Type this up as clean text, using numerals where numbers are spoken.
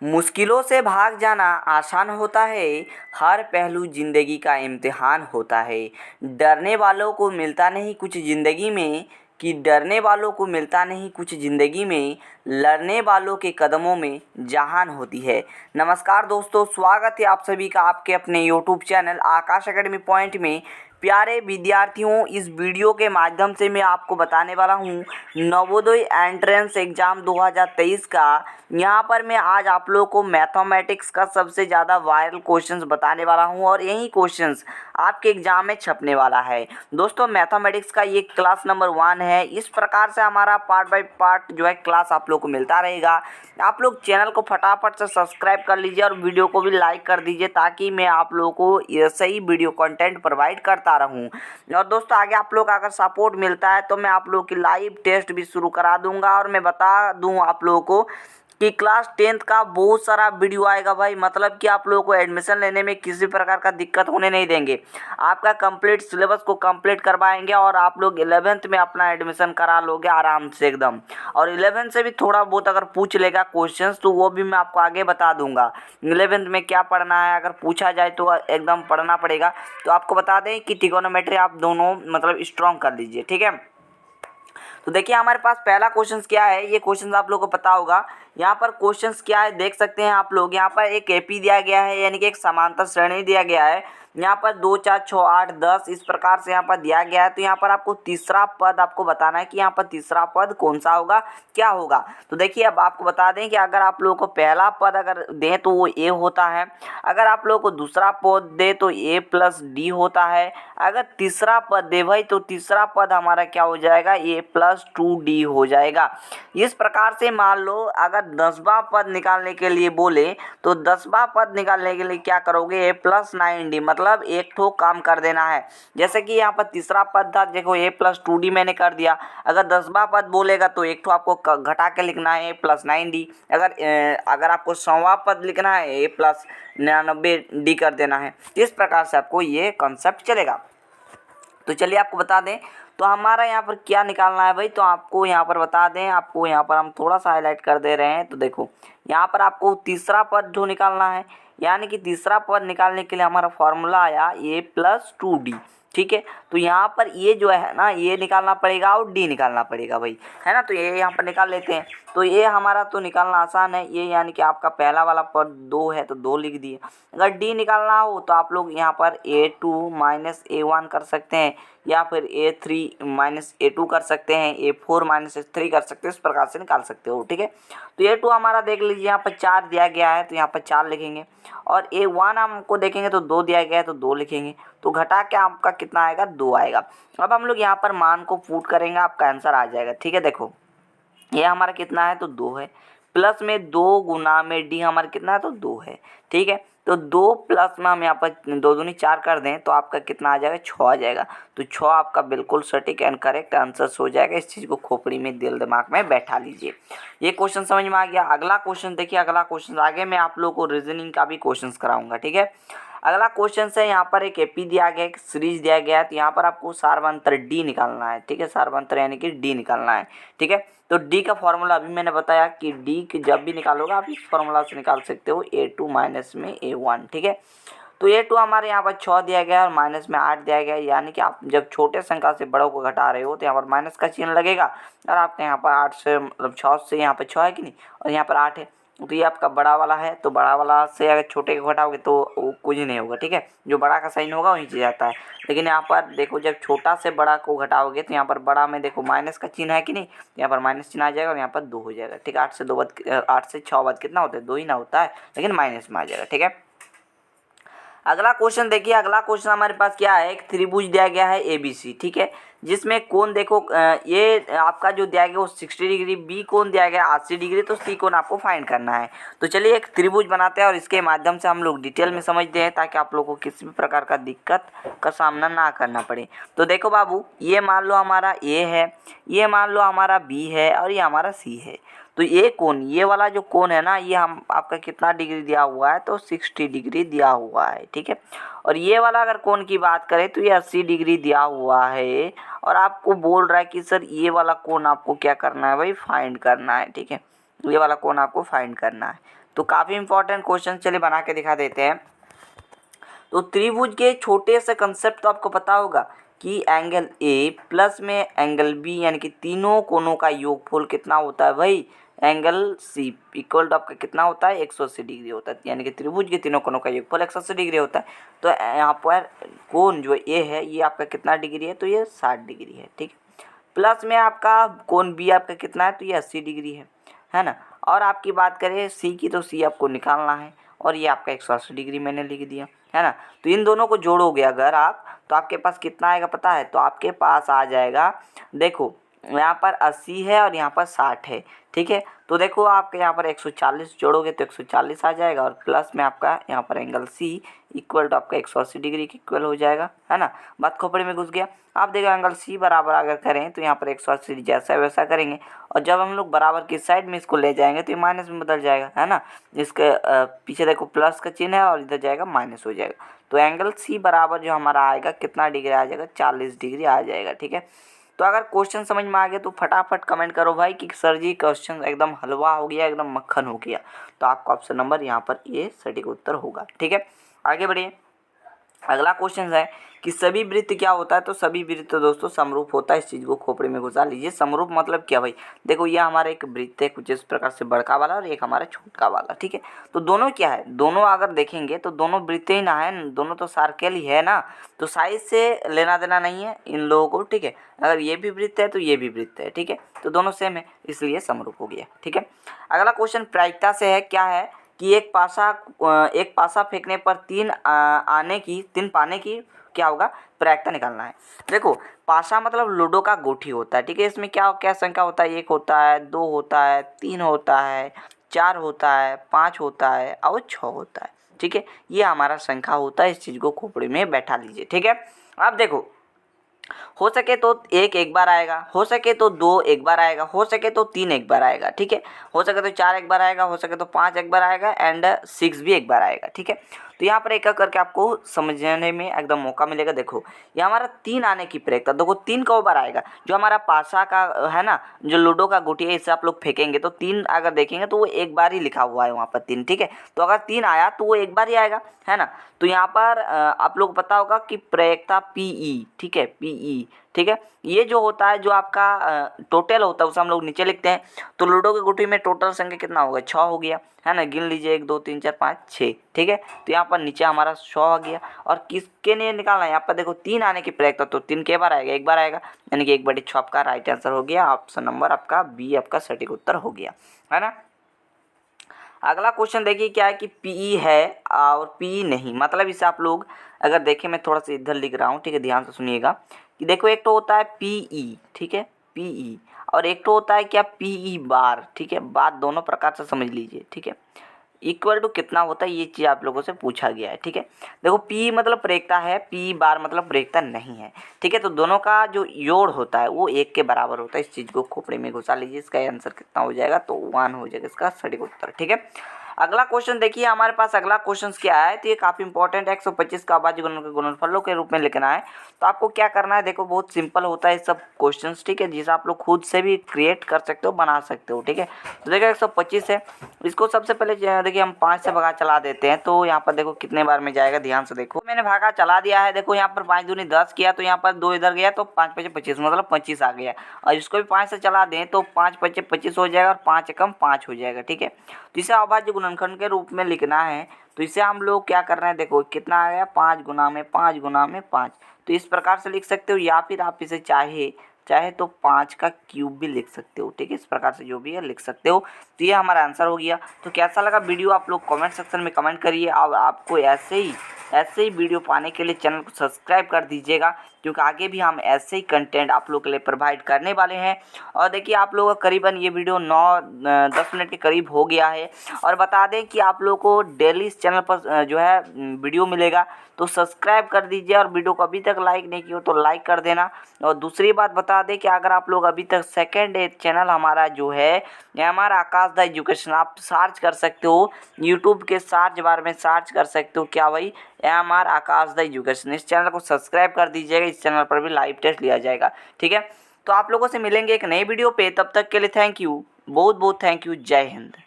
मुश्किलों से भाग जाना आसान होता है, हर पहलू ज़िंदगी का इम्तिहान होता है। डरने वालों को मिलता नहीं कुछ ज़िंदगी में, कि डरने वालों को मिलता नहीं कुछ ज़िंदगी में, लड़ने वालों के कदमों में जहान होती है। नमस्कार दोस्तों, स्वागत है आप सभी का आपके अपने यूट्यूब चैनल आकाश एकेडमी पॉइंट में। प्यारे विद्यार्थियों, इस वीडियो के माध्यम से मैं आपको बताने वाला हूँ नवोदय एंट्रेंस एग्ज़ाम 2023 का। यहाँ पर मैं आज आप लोगों को मैथमेटिक्स का सबसे ज़्यादा वायरल क्वेश्चंस बताने वाला हूँ और यही क्वेश्चंस आपके एग्ज़ाम में छपने वाला है। दोस्तों, मैथमेटिक्स का ये क्लास नंबर 1 है। इस प्रकार से हमारा पार्ट बाय पार्ट जो है क्लास आप लोग को मिलता रहेगा। आप लोग चैनल को फटाफट से सब्सक्राइब कर लीजिए और वीडियो को भी लाइक कर दीजिए, ताकि मैं आप लोगों को ये सही वीडियो कंटेंट प्रोवाइड करता रहूं। और दोस्तों, आगे आप लोग अगर सपोर्ट मिलता है तो मैं आप लोगों की लाइव टेस्ट भी शुरू करा दूंगा। और मैं बता दूं आप लोगों को कि क्लास 10th का बहुत सारा वीडियो आएगा भाई। मतलब कि आप लोगों को एडमिशन लेने में किसी प्रकार का दिक्कत होने नहीं देंगे। आपका कंप्लीट सिलेबस को कंप्लीट करवाएंगे और आप लोग 11th में अपना एडमिशन करा लोगे आराम से एकदम। और 11th से भी थोड़ा बहुत अगर पूछ लेगा क्वेश्चंस तो वो भी मैं आपको आगे बता दूंगा। 11th में क्या पढ़ना है, अगर पूछा जाए तो एकदम पढ़ना पड़ेगा। तो आपको बता दें कि ट्रिगोनोमेट्री आप दोनों मतलब स्ट्रॉन्ग कर लीजिए, ठीक है। तो देखिए हमारे पास पहला क्वेश्चन क्या है, ये क्वेश्चन आप लोगों को पता होगा। यहाँ पर क्वेश्चंस क्या है देख सकते हैं आप लोग। यहाँ पर एक एपी दिया गया है, यानी कि एक समांतर श्रेणी दिया गया है। यहाँ पर 2 4 6 8 10 इस प्रकार से यहाँ पर दिया गया है। तो यहाँ पर आपको तीसरा पद आपको बताना है कि यहाँ पर तीसरा पद कौन सा होगा, क्या होगा। तो देखिए अब आपको बता दें कि अगर आप लोगों को पहला पद अगर दें तो वो ए होता है। अगर आप लोगों को दूसरा पद दे तो ए प्लस डी होता है। अगर तीसरा पद दे भाई तो तीसरा पद हमारा क्या हो जाएगा, ए प्लस 2d हो जाएगा। इस प्रकार से मान लो अगर 10वां पद निकालने के लिए बोले तो 10वां पद निकालने के लिए क्या करोगे, ए प्लस 9d, मतलब एक ठो काम कर देना है। जैसे कि यहाँ पर तीसरा पद था, देखो ए प्लस 2d मैंने कर दिया। अगर 10वां पद बोलेगा तो एक ठो आपको घटा के लिखना है, ए प्लस 9d। अगर आपको 100वां पद लिखना है, ए प्लस 99d कर देना है। इस प्रकार से आपको ये कॉन्सेप्ट चलेगा। तो चलिए आपको बता दें तो हमारा यहाँ पर क्या निकालना है भाई। तो आपको यहाँ पर बता दें, आपको यहाँ पर हम थोड़ा सा हाईलाइट कर दे रहे हैं। तो देखो यहाँ पर आपको तीसरा पद जो निकालना है, यानी कि तीसरा पद निकालने के लिए हमारा फॉर्मूला आया ए प्लस 2d, ठीक है। तो यहाँ पर ये जो है ना, ये निकालना पड़ेगा और डी निकालना पड़ेगा भाई, है ना। तो ये यहाँ पर निकाल लेते हैं। तो ये हमारा तो निकालना आसान है, ये यानी कि आपका पहला वाला पद 2 है तो 2 लिख दिए। अगर डी निकालना हो तो आप लोग यहाँ पर a2 माइनस a1 कर सकते हैं, या फिर a3 माइनस a2 कर सकते हैं, a4 माइनस a3 कर सकते हैं। इस प्रकार से निकाल सकते हो, ठीक है। तो a2 हमारा देख लीजिए यहाँ पर 4 दिया गया है तो यहाँ पर 4 लिखेंगे। और a1 हमको देखेंगे तो 2 दिया गया है तो 2 लिखेंगे। तो घटा के आपका कितना आएगा, 2 आएगा। अब हम लोग यहाँ पर मान को पुट करेंगे, आपका आंसर आ जाएगा, ठीक है। देखो ये हमारा कितना है तो 2 है, प्लस में 2 गुना में डी हमारा कितना है तो 2 है, ठीक है। तो 2 प्लस में हम यहाँ पर 2 दूनी 4 कर दें तो आपका कितना आ जाएगा, 6 आ जाएगा। तो 6 आपका बिल्कुल सटीक एंड करेक्ट आंसर हो जाएगा। इस चीज़ को खोपड़ी में दिल दिमाग में बैठा लीजिए। ये क्वेश्चन समझ में आ गया। अगला क्वेश्चन देखिए, अगला क्वेश्चन आगे मैं आप लोगों को रीजनिंग का भी क्वेश्चन कराऊंगा, ठीक है। अगला क्वेश्चन है, यहाँ पर एक एपी दिया गया है, एक सीरीज दिया गया है। तो यहाँ पर आपको सार्वंतर डी निकालना है, ठीक है। सार्वंतर यानी कि डी निकालना है, ठीक है। तो डी का फॉर्मूला अभी मैंने बताया कि डी की जब भी निकालोगे आप इस फॉर्मूला से निकाल सकते हो, a2 माइनस में a1, ठीक है। तो a2 हमारे यहाँ पर 6 दिया गया है और माइनस में 8 दिया गया है, यानी कि आप जब छोटे संख्या से बड़ों को घटा रहे हो तो यहाँ पर माइनस का चिन्ह लगेगा। और आपके यहाँ पर 8 से मतलब 6 से यहाँ पर 6 है कि नहीं, और यहाँ पर 8 है। तो ये आपका बड़ा वाला है, तो बड़ा वाला से अगर छोटे को घटाओगे तो वो कुछ नहीं होगा, ठीक है। जो बड़ा का साइन होगा वहीं से जाता है। लेकिन यहाँ पर देखो जब छोटा से बड़ा को घटाओगे तो यहाँ पर बड़ा में देखो माइनस का चिन्ह है कि नहीं, यहाँ पर माइनस चिन्ह आ जाएगा और यहाँ पर 2 हो जाएगा, ठीक है। 8 से 6 बाद कितना होता है, 2 ही ना होता है, लेकिन माइनस में आ जाएगा, ठीक है। अगला क्वेश्चन देखिए, अगला क्वेश्चन हमारे पास क्या है, एक त्रिभुज दिया गया है ABC, ठीक है। जिसमें कोण देखो ये आपका जो दिया गया वो 60 डिग्री, बी कोण दिया गया 80 डिग्री, तो सी कोण आपको फाइंड करना है। तो चलिए एक त्रिभुज बनाते हैं और इसके माध्यम से हम लोग डिटेल में समझते हैं, ताकि आप लोगों को किसी भी प्रकार का दिक्कत का सामना ना करना पड़े। तो देखो बाबू, ये मान लो हमारा ए है, ये मान लो हमारा बी है और ये हमारा सी है। तो ये कोण, ये वाला जो कोण है ना, ये हम आपका कितना डिग्री दिया हुआ है तो 60 डिग्री दिया हुआ है, ठीक है। और ये वाला अगर कोण की बात करें तो ये 80 डिग्री दिया हुआ है। और आपको बोल रहा है कि सर ये वाला कोण आपको क्या करना है भाई, फाइंड करना है, ठीक है। ये वाला कोण आपको फाइंड करना है। तो काफ़ी इंपॉर्टेंट क्वेश्चन, चलिए बना के दिखा देते हैं। तो त्रिभुज के छोटे से कंसेप्ट तो आपको पता होगा कि एंगल ए प्लस में एंगल बी यानी कि तीनों कोनों का योगफल कितना होता है भाई, एंगल सी इक्वल टू आपका कितना होता है 180 डिग्री होता है, यानी कि त्रिभुज के तीनों कोनों का योगफल 180 डिग्री होता है। तो यहाँ पर कोण जो ए है ये आपका कितना डिग्री है, तो ये 60 डिग्री है, ठीक है। प्लस में आपका कोण बी आपका कितना है, तो ये 80 डिग्री है ना। और आपकी बात करें सी की, तो सी आपको निकालना है और ये आपका 180 डिग्री मैंने लिख दिया, है ना। तो इन दोनों को जोड़ोगे अगर आप, तो आपके पास कितना आएगा पता है, तो आपके पास आ जाएगा, देखो यहाँ पर 80 है और यहाँ पर 60 है, ठीक है। तो देखो आपके यहाँ पर 140 जोड़ोगे तो 140 आ जाएगा और प्लस में आपका यहाँ पर एंगल सी इक्वल टू आपका 180 डिग्री के इक्वल हो जाएगा, है ना। बात खोपड़ी में घुस गया। आप देखो एंगल सी बराबर अगर करें तो यहाँ पर 180 जैसा वैसा करेंगे और जब हम लोग बराबर की साइड में इसको ले जाएंगे तो ये माइनस में बदल जाएगा, है ना। इसके पीछे देखो प्लस का चिन्ह है और इधर जाएगा माइनस हो जाएगा। तो एंगल सी बराबर जो हमारा आएगा कितना डिग्री आ जाएगा, 40 डिग्री आ जाएगा, ठीक है। तो अगर क्वेश्चन समझ में आ गया तो फटाफट कमेंट करो भाई कि सर जी क्वेश्चन एकदम हलवा हो गया, एकदम मक्खन हो गया। तो आपका ऑप्शन नंबर यहाँ पर ये सटीक उत्तर होगा, ठीक है। आगे बढ़िए। अगला क्वेश्चन है कि सभी वृत्त क्या होता है, तो सभी वृत्त दोस्तों समरूप होता है। इस चीज़ को खोपड़ी में घुसा लीजिए। समरूप मतलब क्या भाई, देखो ये हमारा एक वृत्त है कुछ इस प्रकार से बड़का वाला और एक हमारा छोटा वाला, ठीक है। तो दोनों क्या है, दोनों अगर देखेंगे तो दोनों वृत्त ही ना है, दोनों तो सर्कल ही है ना। तो साइज से लेना देना नहीं है इन लोगों को, ठीक है। अगर ये भी वृत्त है तो ये भी वृत्त है, ठीक है। तो दोनों सेम है इसलिए समरूप हो गया, ठीक है। अगला क्वेश्चन प्रायिकता से है, क्या है कि एक पासा फेंकने पर तीन पाने की क्या होगा, प्रायिकता निकालना है। देखो पासा मतलब लूडो का गोटी होता है, ठीक है। इसमें क्या क्या संख्या होता है, 1 होता है, 2 होता है, 3 होता है, 4 होता है, 5 होता है और 6 होता है, ठीक है। ये हमारा संख्या होता है। इस चीज़ को खोपड़ी में बैठा लीजिए, ठीक है। अब देखो हो सके तो 1 एक बार आएगा, हो सके तो 2 एक बार आएगा, हो सके तो 3 एक बार आएगा, ठीक है। हो सके तो 4 एक बार आएगा, हो सके तो 5 एक बार आएगा एंड 6 भी एक बार आएगा, ठीक है। तो यहाँ पर एक एक करके आपको समझने में एकदम मौका मिलेगा। देखो ये हमारा 3 आने की प्रायिकता, देखो 3 कई बार आएगा। जो हमारा पासा का है ना, जो लूडो का गुटी है, इससे आप लोग फेंकेंगे तो 3 अगर देखेंगे तो वो एक बार ही लिखा हुआ है वहाँ पर 3, ठीक है। तो अगर 3 आया तो वो एक बार ही आएगा, है ना। तो यहाँ पर आप लोग पता होगा कि प्रायिकता पीई, ठीक है, पीई, ठीक है। ये जो होता है जो आपका टोटल होता है उसे हम लोग नीचे लिखते हैं। तो लूडो की गुटी में टोटल संख्या कितना होगा, 6 हो गया, है ना। गिन लीजिए 1 2 3 4 5 6, ठीक है। तो यहाँ पर नीचे हमारा 100 आ गया। और किसके लिए निकालना है, यहाँ पर देखो 3 आने की प्रायिकता, तो 3 के बार आएगा, एक बार आएगा, यानी कि 1/6 आपका राइट आंसर हो गया। ऑप्शन नंबर आपका बी आपका सटीक उत्तर हो गया, है ना। अगला क्वेश्चन देखिए क्या है कि पीई है और पीई नहीं, मतलब इसे आप लोग अगर देखें, मैं थोड़ा सा इधर लिख रहा हूँ, ठीक है, ध्यान से सुनिएगा कि देखो एक तो होता है पीई, ठीक है, पीई, और एक तो होता है क्या पीई बार, ठीक है। बात दोनों प्रकार से समझ लीजिए, ठीक है। इक्वल टू कितना होता है ये चीज़ आप लोगों से पूछा गया है, ठीक है। देखो पी मतलब प्रायिकता है, पी बार मतलब प्रायिकता नहीं है, ठीक है। तो दोनों का जो जोड़ होता है वो 1 के बराबर होता है। इस चीज़ को खोपड़ी में घुसा लीजिए। इसका आंसर कितना हो जाएगा, तो 1 हो जाएगा इसका सटीक उत्तर, ठीक है। अगला क्वेश्चन देखिए हमारे पास अगला क्वेश्चन क्या है, तो ये काफ़ी इंपॉर्टेंट है। 125 का अभाज्य गुणन के गुणनफलों के रूप में लिखना है। तो आपको क्या करना है, देखो बहुत सिंपल होता है सब क्वेश्चंस, ठीक है, जिसे आप लोग खुद से भी क्रिएट कर सकते हो, बना सकते हो, ठीक है। तो देखो 125 है, इसको सबसे पहले देखिए हम 5 से भगा चला देते हैं। तो यहाँ पर देखो कितने बार में जाएगा, ध्यान से देखो। मैंने भागा चला दिया है, देखो यहाँ पर 5 दूनी 10 किया, तो यहाँ पर 2 इधर गया, तो 5 5 25 मतलब 25 आ गया। और इसको भी 5 से चला दें तो 5 5 25 हो जाएगा और 5 एकम 5 हो जाएगा, ठीक है। तो इसे अभाज्य गुणनखंड के रूप में लिखना है। तो इसे हम लोग क्या कर रहे हैं, देखो कितना आ गया, 5 गुना में 5 गुना में 5। तो इस प्रकार से लिख सकते हो, या फिर आप इसे चाहे तो 5 का क्यूब भी लिख सकते हो, ठीक है। इस प्रकार से जो भी है लिख सकते हो। तो ये हमारा आंसर हो गया। तो कैसा लगा वीडियो आप लोग कमेंट सेक्शन में कमेंट करिए। और आपको ऐसे ही वीडियो पाने के लिए चैनल को सब्सक्राइब कर दीजिएगा, क्योंकि आगे भी हम ऐसे ही कंटेंट आप लोग के लिए प्रोवाइड करने वाले हैं। और देखिए आप लोगों का करीबन ये वीडियो 9-10 मिनट के करीब हो गया है। और बता दें कि आप लोगों को डेली इस चैनल पर जो है वीडियो मिलेगा, तो सब्सक्राइब कर दीजिए। और वीडियो को अभी तक लाइक नहीं किया तो लाइक कर देना। और दूसरी बात बता दें कि अगर आप लोग अभी तक सेकेंड चैनल हमारा जो है, ये हमारा आकाश द एजुकेशन, आप सर्च कर सकते हो यूट्यूब के सर्च बार में, सर्च कर सकते हो क्या भाई, AMR आकाश द एजुकेशन। इस चैनल को सब्सक्राइब कर दीजिएगा। इस चैनल पर भी लाइव टेस्ट लिया जाएगा, ठीक है। तो आप लोगों से मिलेंगे एक नई वीडियो पे, तब तक के लिए थैंक यू, बहुत बहुत थैंक यू। जय हिंद।